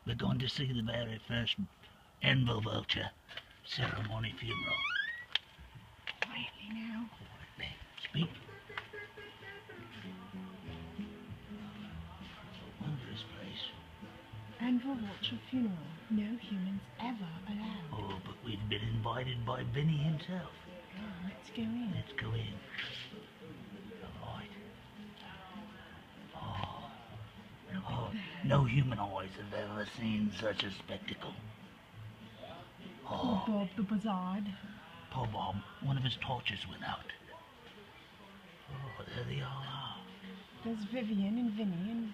We're going to see the very first Anvil Vulture ceremony funeral. Quietly now. Quietly. Speak. Wondrous place. Anvil Vulture Funeral. No humans ever allowed. Oh, but we've been invited by Vinny himself. Oh, let's go in. Let's go in. All right. Oh, no human eyes have ever seen such a spectacle. Poor Bob the Buzzard. Poor Bob, one of his torches went out. Oh, there they all are. There's Vivian and Vinny and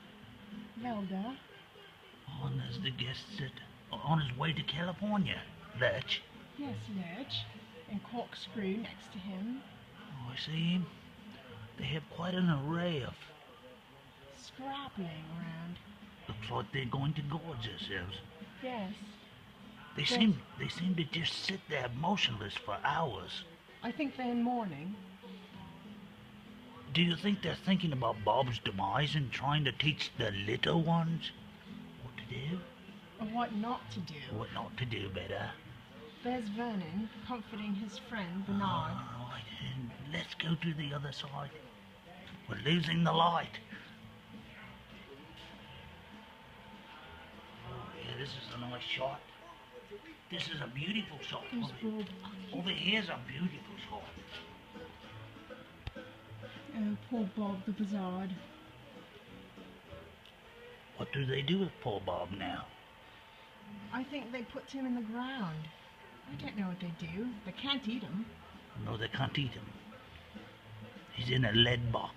Velda. Oh, and there's the guests that are on his way to California. Lurch. Yes, Lurch. And Corkscrew next to him. Oh, I see him. They have quite an array of... Scrabbling around. Looks like they're going to gorge themselves. Yes. They seem to just sit there motionless for hours. I think they're in mourning. Do you think they're thinking about Bob's demise and trying to teach the little ones what to do? Or what not to do. What not to do better? There's Vernon, comforting his friend Bernard. All right, and let's go to the other side. We're losing the light. Oh, yeah, this is a nice shot. This is a beautiful shot. There's Bob. Over here's a beautiful shot. Oh, poor Bob the Buzzard. What do they do with poor Bob now? I think they put him in the ground. I don't know what they do. They can't eat him. No, they can't eat him. He's in a lead box.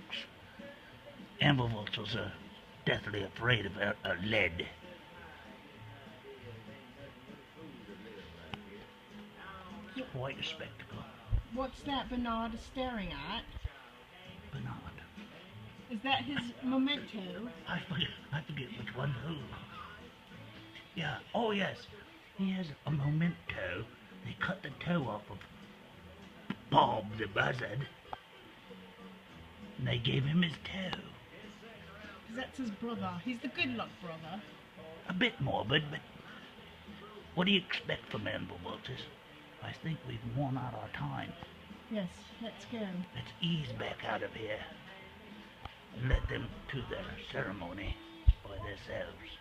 Anvil vultures are deathly afraid of lead. It's quite a spectacle. What's that Bernard is staring at? Bernard. Is that his memento? I forget which one who. Yeah, oh yes. He has a memento. They cut the toe off of Bob the Buzzard. And they gave him his toe. Because that's his brother. He's the good luck brother. A bit morbid, but what do you expect from Anvil Vultures? I think we've worn out our time. Yes, let's go. Let's ease back out of here and let them to their ceremony by themselves.